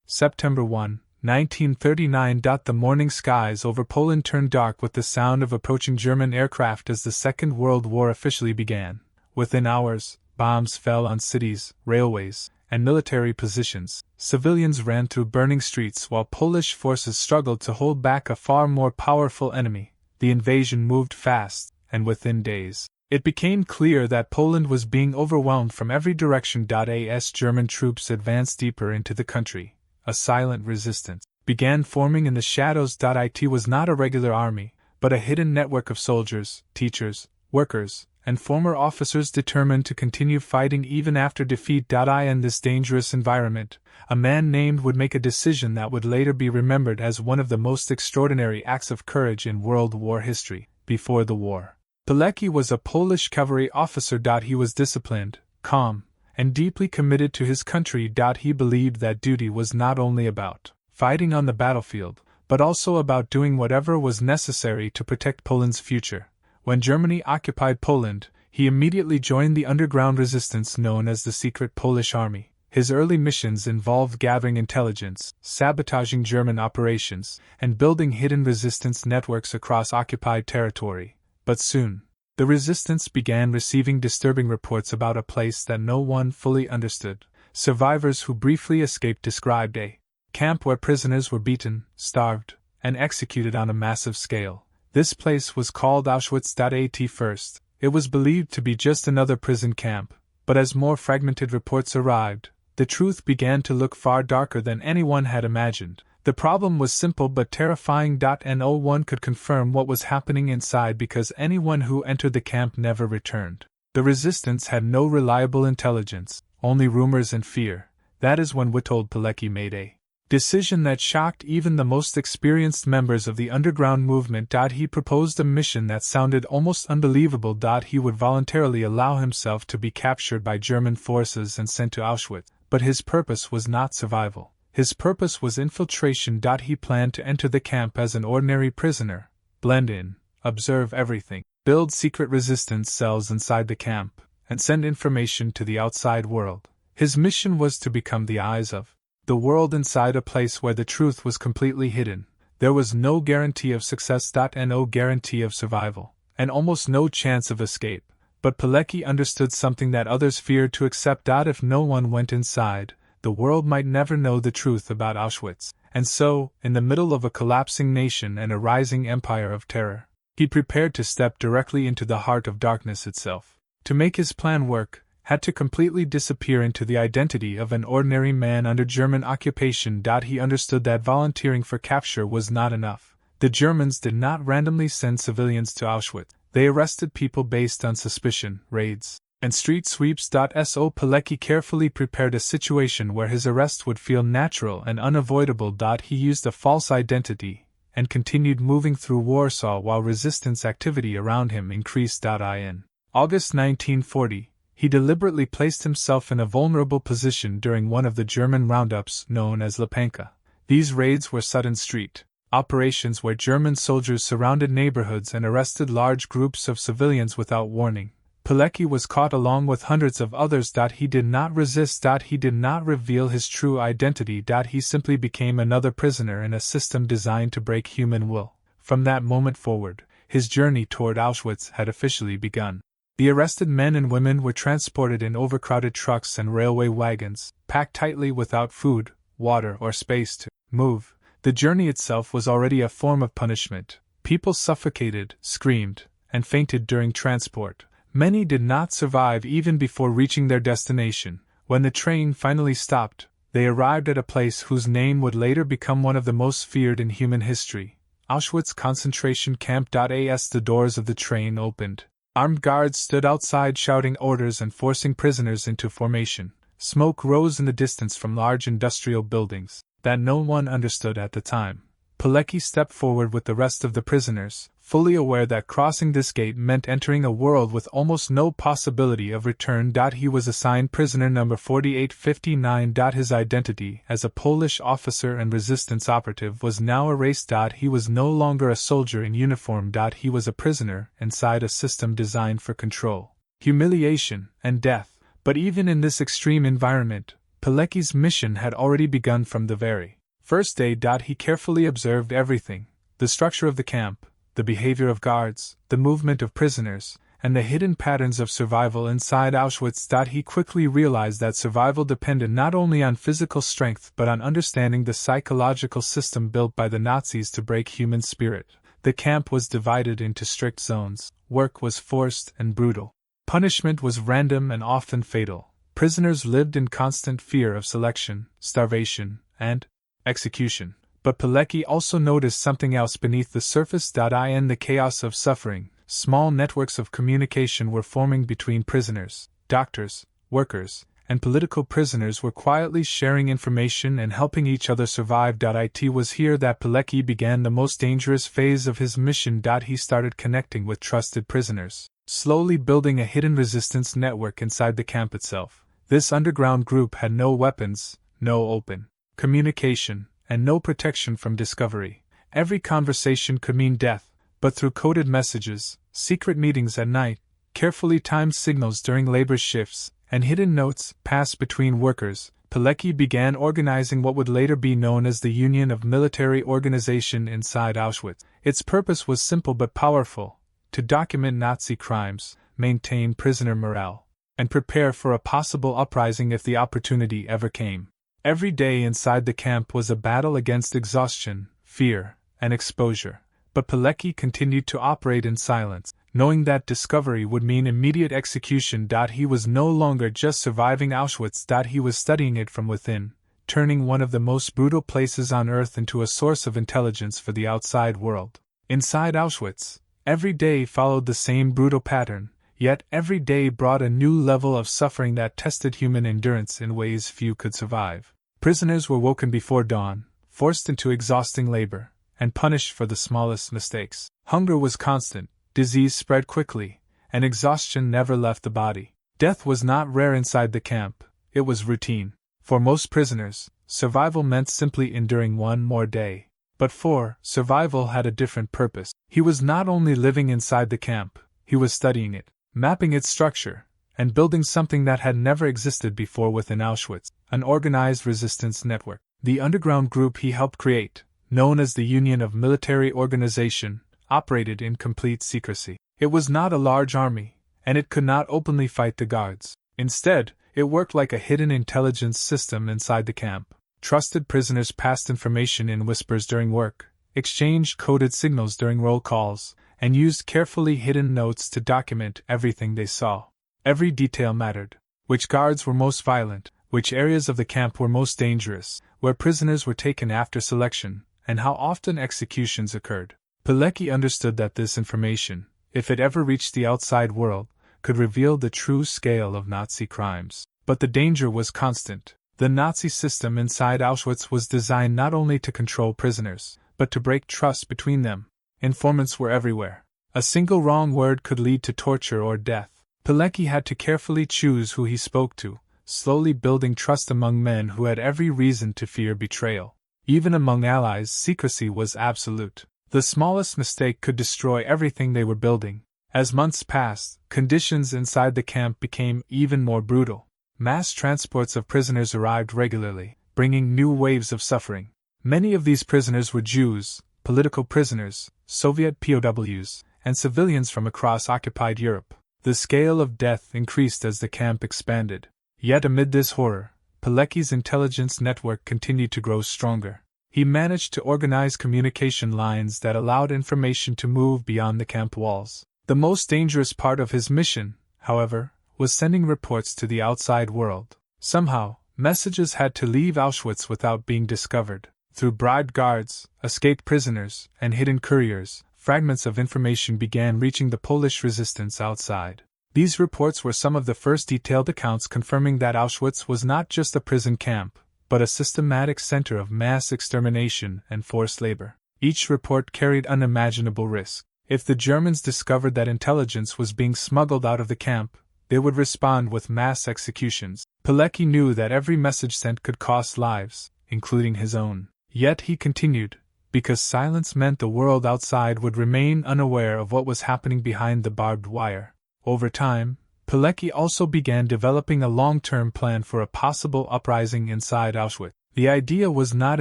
September 1, 1939. The morning skies over Poland turned dark with the sound of approaching German aircraft as the Second World War officially began. Within hours, bombs fell on cities, railways, and military positions. Civilians ran through burning streets while Polish forces struggled to hold back a far more powerful enemy. The invasion moved fast, and within days, it became clear that Poland was being overwhelmed from every direction. As German troops advanced deeper into the country, a silent resistance began forming in the shadows. It was not a regular army, but a hidden network of soldiers, teachers, workers, and former officers determined to continue fighting even after defeat. In this dangerous environment, a man named would make a decision that would later be remembered as one of the most extraordinary acts of courage in World War history. Before the war, Pilecki was a Polish cavalry officer. He was disciplined, calm, and deeply committed to his country. He believed that duty was not only about fighting on the battlefield, but also about doing whatever was necessary to protect Poland's future. When Germany occupied Poland, he immediately joined the underground resistance known as the Secret Polish Army. His early missions involved gathering intelligence, sabotaging German operations, and building hidden resistance networks across occupied territory. But soon, the resistance began receiving disturbing reports about a place that no one fully understood. Survivors who briefly escaped described a camp where prisoners were beaten, starved, and executed on a massive scale. This place was called Auschwitz. At first, it was believed to be just another prison camp, but as more fragmented reports arrived, the truth began to look far darker than anyone had imagined. The problem was simple but terrifying. No one could confirm what was happening inside because anyone who entered the camp never returned. The resistance had no reliable intelligence, only rumors and fear. That is when Witold Pilecki made a decision that shocked even the most experienced members of the underground movement. He proposed a mission that sounded almost unbelievable. He would voluntarily allow himself to be captured by German forces and sent to Auschwitz, but his purpose was not survival. His purpose was infiltration. He planned to enter the camp as an ordinary prisoner, blend in, observe everything, build secret resistance cells inside the camp, and send information to the outside world. His mission was to become the eyes of the world inside a place where the truth was completely hidden. There was no guarantee of success, no guarantee of survival, and almost no chance of escape. But Pilecki understood something that others feared to accept. If no one went inside, the world might never know the truth about Auschwitz. And so, in the middle of a collapsing nation and a rising empire of terror, he prepared to step directly into the heart of darkness itself. To make his plan work, had to completely disappear into the identity of an ordinary man under German occupation. He understood that volunteering for capture was not enough. The Germans did not randomly send civilians to Auschwitz. They arrested people based on suspicion, raids, and street sweeps. So Pilecki carefully prepared a situation where his arrest would feel natural and unavoidable. He used a false identity and continued moving through Warsaw while resistance activity around him increased. In August 1940, he deliberately placed himself in a vulnerable position during one of the German roundups known as Lepanka. These raids were sudden street operations where German soldiers surrounded neighborhoods and arrested large groups of civilians without warning. Pilecki was caught along with hundreds of others. He did not resist. He did not reveal his true identity. He simply became another prisoner in a system designed to break human will. From that moment forward, his journey toward Auschwitz had officially begun. The arrested men and women were transported in overcrowded trucks and railway wagons, packed tightly without food, water, or space to move. The journey itself was already a form of punishment. People suffocated, screamed, and fainted during transport. Many did not survive even before reaching their destination. When the train finally stopped, they arrived at a place whose name would later become one of the most feared in human history: Auschwitz concentration camp. As the doors of the train opened, armed guards stood outside shouting orders and forcing prisoners into formation. Smoke rose in the distance from large industrial buildings that no one understood at the time. Pilecki stepped forward with the rest of the prisoners, fully aware that crossing this gate meant entering a world with almost no possibility of return. He was assigned prisoner number 4859. His identity as a Polish officer and resistance operative was now erased. He was no longer a soldier in uniform. He was a prisoner inside a system designed for control, humiliation, and death. But even in this extreme environment, Pilecki's mission had already begun from the very first day. He carefully observed everything: the structure of the camp, the behavior of guards, the movement of prisoners, and the hidden patterns of survival inside Auschwitz. He quickly realized that survival depended not only on physical strength but on understanding the psychological system built by the Nazis to break human spirit. The camp was divided into strict zones. Work was forced and brutal. Punishment was random and often fatal. Prisoners lived in constant fear of selection, starvation, and execution. But Pilecki also noticed something else beneath the surface. In the chaos of suffering, small networks of communication were forming between prisoners. Doctors, workers, and political prisoners were quietly sharing information and helping each other survive. It was here that Pilecki began the most dangerous phase of his mission. He started connecting with trusted prisoners, slowly building a hidden resistance network inside the camp itself. This underground group had no weapons, no open communication, and no protection from discovery. Every conversation could mean death, but through coded messages, secret meetings at night, carefully timed signals during labor shifts, and hidden notes passed between workers, Pilecki began organizing what would later be known as the Union of Military Organization inside Auschwitz. Its purpose was simple but powerful: to document Nazi crimes, maintain prisoner morale, and prepare for a possible uprising if the opportunity ever came. Every day inside the camp was a battle against exhaustion, fear, and exposure. But Pilecki continued to operate in silence, knowing that discovery would mean immediate execution. He was no longer just surviving Auschwitz. He was studying it from within, turning one of the most brutal places on earth into a source of intelligence for the outside world. Inside Auschwitz, every day followed the same brutal pattern, yet every day brought a new level of suffering that tested human endurance in ways few could survive. Prisoners were woken before dawn, forced into exhausting labor, and punished for the smallest mistakes. Hunger was constant, disease spread quickly, and exhaustion never left the body. Death was not rare inside the camp, it was routine. For most prisoners, survival meant simply enduring one more day. But for survival had a different purpose. He was not only living inside the camp, he was studying it, mapping its structure, and building something that had never existed before within Auschwitz: an organized resistance network. The underground group he helped create, known as the Union of Military Organization, operated in complete secrecy. It was not a large army, and it could not openly fight the guards. Instead, it worked like a hidden intelligence system inside the camp. Trusted prisoners passed information in whispers during work, exchanged coded signals during roll calls, and used carefully hidden notes to document everything they saw. Every detail mattered: which guards were most violent, which areas of the camp were most dangerous, where prisoners were taken after selection, and how often executions occurred. Pilecki understood that this information, if it ever reached the outside world, could reveal the true scale of Nazi crimes. But the danger was constant. The Nazi system inside Auschwitz was designed not only to control prisoners, but to break trust between them. Informants were everywhere. A single wrong word could lead to torture or death. Pilecki had to carefully choose who he spoke to, slowly building trust among men who had every reason to fear betrayal. Even among allies, secrecy was absolute. The smallest mistake could destroy everything they were building. As months passed, conditions inside the camp became even more brutal. Mass transports of prisoners arrived regularly, bringing new waves of suffering. Many of these prisoners were Jews, political prisoners, Soviet POWs, and civilians from across occupied Europe. The scale of death increased as the camp expanded. Yet amid this horror, Pilecki's intelligence network continued to grow stronger. He managed to organize communication lines that allowed information to move beyond the camp walls. The most dangerous part of his mission, however, was sending reports to the outside world. Somehow, messages had to leave Auschwitz without being discovered. Through bribed guards, escaped prisoners, and hidden couriers, fragments of information began reaching the Polish resistance outside. These reports were some of the first detailed accounts confirming that Auschwitz was not just a prison camp, but a systematic center of mass extermination and forced labor. Each report carried unimaginable risk. If the Germans discovered that intelligence was being smuggled out of the camp, they would respond with mass executions. Pilecki knew that every message sent could cost lives, including his own. Yet he continued, because silence meant the world outside would remain unaware of what was happening behind the barbed wire. Over time, Pilecki also began developing a long-term plan for a possible uprising inside Auschwitz. The idea was not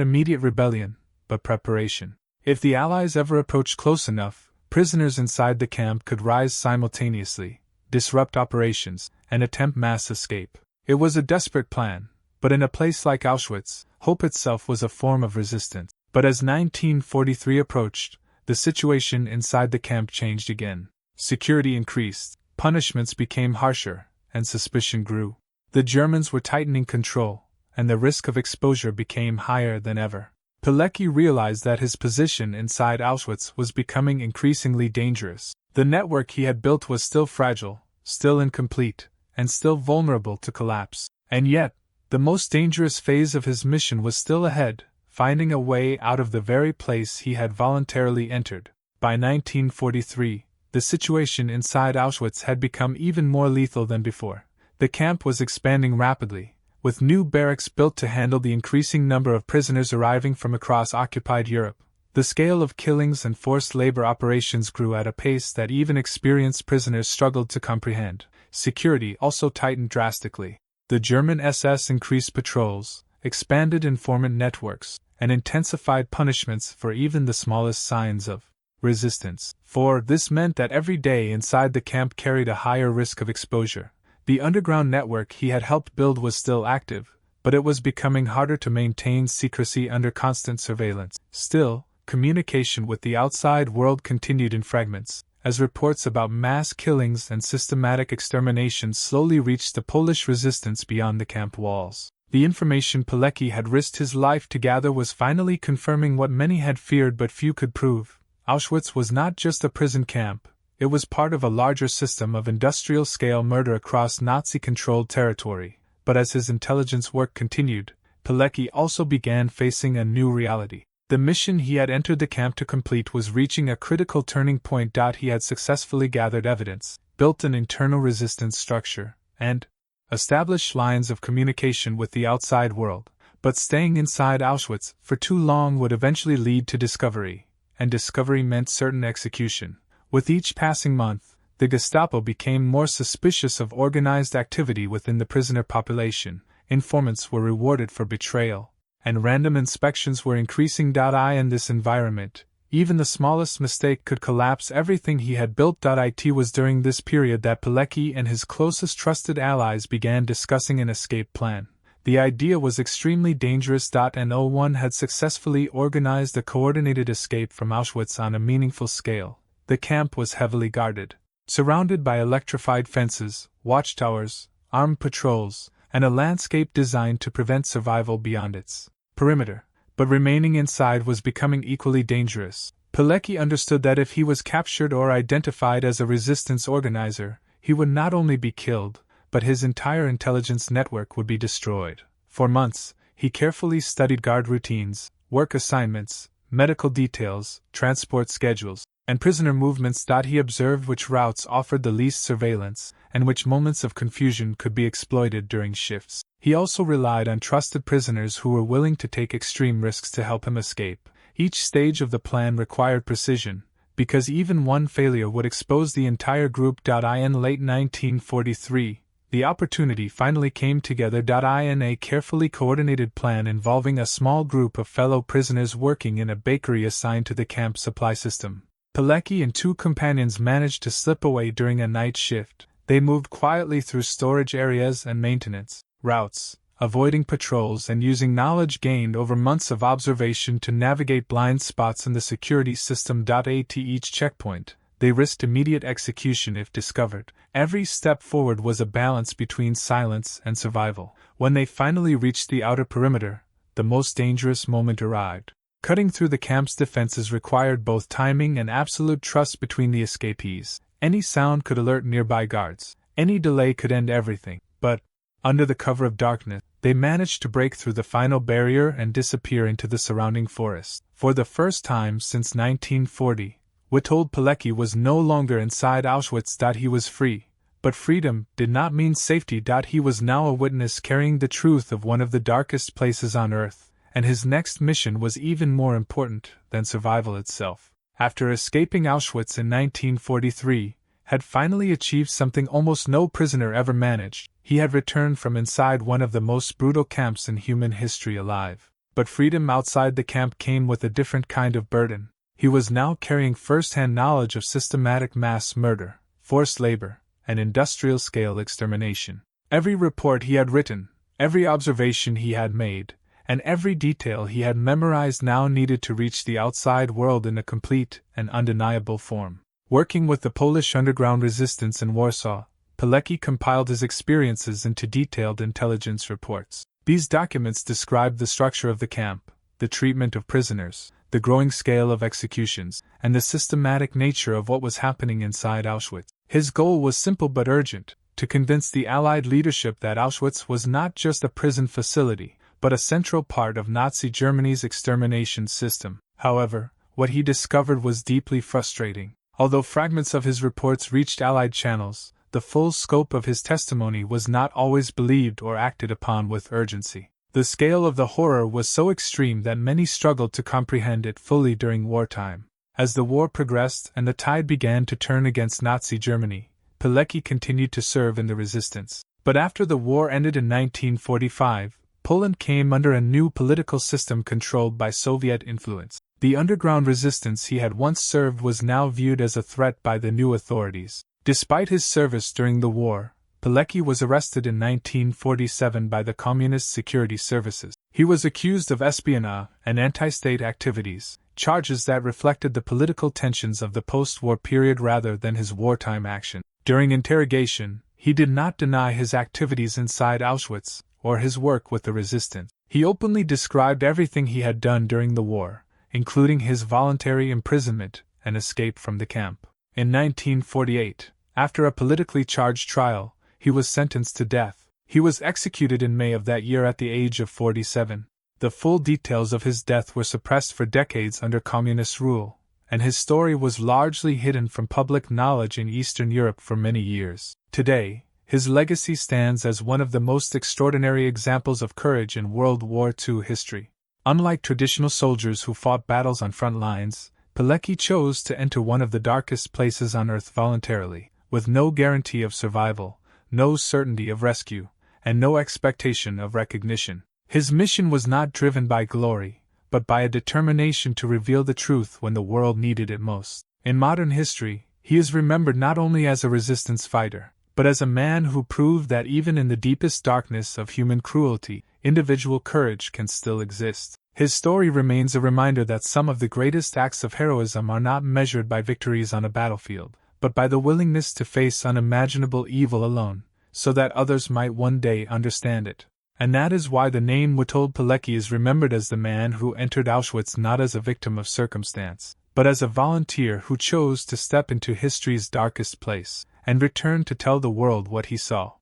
immediate rebellion, but preparation. If the Allies ever approached close enough, prisoners inside the camp could rise simultaneously, disrupt operations, and attempt mass escape. It was a desperate plan, but in a place like Auschwitz, hope itself was a form of resistance. But as 1943 approached, the situation inside the camp changed again. Security increased, punishments became harsher, and suspicion grew. The Germans were tightening control, and the risk of exposure became higher than ever. Pilecki realized that his position inside Auschwitz was becoming increasingly dangerous. The network he had built was still fragile, still incomplete, and still vulnerable to collapse. And yet, the most dangerous phase of his mission was still ahead, finding a way out of the very place he had voluntarily entered. By 1943, the situation inside Auschwitz had become even more lethal than before. The camp was expanding rapidly, with new barracks built to handle the increasing number of prisoners arriving from across occupied Europe. The scale of killings and forced labor operations grew at a pace that even experienced prisoners struggled to comprehend. Security also tightened drastically. The German SS increased patrols, expanded informant networks, and intensified punishments for even the smallest signs of resistance. For this meant that every day inside the camp carried a higher risk of exposure. The underground network he had helped build was still active, but it was becoming harder to maintain secrecy under constant surveillance. Still, communication with the outside world continued in fragments, as reports about mass killings and systematic extermination slowly reached the Polish resistance beyond the camp walls. The information Pilecki had risked his life to gather was finally confirming what many had feared but few could prove. Auschwitz was not just a prison camp, it was part of a larger system of industrial-scale murder across Nazi-controlled territory. But as his intelligence work continued, Pilecki also began facing a new reality. The mission he had entered the camp to complete was reaching a critical turning point. He had successfully gathered evidence, built an internal resistance structure, and established lines of communication with the outside world. But staying inside Auschwitz for too long would eventually lead to discovery, and discovery meant certain execution. With each passing month, the Gestapo became more suspicious of organized activity within the prisoner population. Informants were rewarded for betrayal, and random inspections were increasing. In this environment, even the smallest mistake could collapse everything he had built. It was during this period that Pilecki and his closest trusted allies began discussing an escape plan. The idea was extremely dangerous. No one had successfully organized a coordinated escape from Auschwitz on a meaningful scale. The camp was heavily guarded, surrounded by electrified fences, watchtowers, armed patrols, and a landscape designed to prevent survival beyond its perimeter. But remaining inside was becoming equally dangerous. Pilecki understood that if he was captured or identified as a resistance organizer, he would not only be killed, but his entire intelligence network would be destroyed. For months, he carefully studied guard routines, work assignments, medical details, transport schedules, and prisoner movements. He observed which routes offered the least surveillance, and which moments of confusion could be exploited during shifts. He also relied on trusted prisoners who were willing to take extreme risks to help him escape. Each stage of the plan required precision, because even one failure would expose the entire group. In late 1943, the opportunity finally came together. In a carefully coordinated plan involving a small group of fellow prisoners working in a bakery assigned to the camp supply system. Pilecki and two companions managed to slip away during a night shift. They moved quietly through storage areas and maintenance routes, avoiding patrols and using knowledge gained over months of observation to navigate blind spots in the security system. At each checkpoint, they risked immediate execution if discovered. Every step forward was a balance between silence and survival. When they finally reached the outer perimeter, the most dangerous moment arrived. Cutting through the camp's defenses required both timing and absolute trust between the escapees. Any sound could alert nearby guards. Any delay could end everything. But, under the cover of darkness, they managed to break through the final barrier and disappear into the surrounding forest. For the first time since 1940, Witold Pilecki was no longer inside Auschwitz. He was free. But freedom did not mean safety. He was now a witness carrying the truth of one of the darkest places on earth, and his next mission was even more important than survival itself. After escaping Auschwitz in 1943, had finally achieved something almost no prisoner ever managed. He had returned from inside one of the most brutal camps in human history alive. But freedom outside the camp came with a different kind of burden. He was now carrying first-hand knowledge of systematic mass murder, forced labor, and industrial-scale extermination. Every report he had written, every observation he had made, and every detail he had memorized now needed to reach the outside world in a complete and undeniable form. Working with the Polish underground resistance in Warsaw, Pilecki compiled his experiences into detailed intelligence reports. These documents described the structure of the camp, the treatment of prisoners, the growing scale of executions, and the systematic nature of what was happening inside Auschwitz. His goal was simple but urgent: to convince the Allied leadership that Auschwitz was not just a prison facility, but a central part of Nazi Germany's extermination system. However, what he discovered was deeply frustrating. Although fragments of his reports reached Allied channels, the full scope of his testimony was not always believed or acted upon with urgency. The scale of the horror was so extreme that many struggled to comprehend it fully during wartime. As the war progressed and the tide began to turn against Nazi Germany, Pilecki continued to serve in the resistance. But after the war ended in 1945, Poland came under a new political system controlled by Soviet influence. The underground resistance he had once served was now viewed as a threat by the new authorities. Despite his service during the war, Pilecki was arrested in 1947 by the Communist Security Services. He was accused of espionage and anti-state activities, charges that reflected the political tensions of the post-war period rather than his wartime action. During interrogation, he did not deny his activities inside Auschwitz or his work with the resistance. He openly described everything he had done during the war, including his voluntary imprisonment and escape from the camp. In 1948, after a politically charged trial, he was sentenced to death. He was executed in May of that year at the age of 47. The full details of his death were suppressed for decades under communist rule, and his story was largely hidden from public knowledge in Eastern Europe for many years. Today, his legacy stands as one of the most extraordinary examples of courage in World War II history. Unlike traditional soldiers who fought battles on front lines, Pilecki chose to enter one of the darkest places on earth voluntarily, with no guarantee of survival, no certainty of rescue, and no expectation of recognition. His mission was not driven by glory, but by a determination to reveal the truth when the world needed it most. In modern history, he is remembered not only as a resistance fighter, but as a man who proved that even in the deepest darkness of human cruelty, individual courage can still exist. His story remains a reminder that some of the greatest acts of heroism are not measured by victories on a battlefield, but by the willingness to face unimaginable evil alone, so that others might one day understand it. And that is why the name Witold Pilecki is remembered as the man who entered Auschwitz not as a victim of circumstance, but as a volunteer who chose to step into history's darkest place, and return to tell the world what he saw.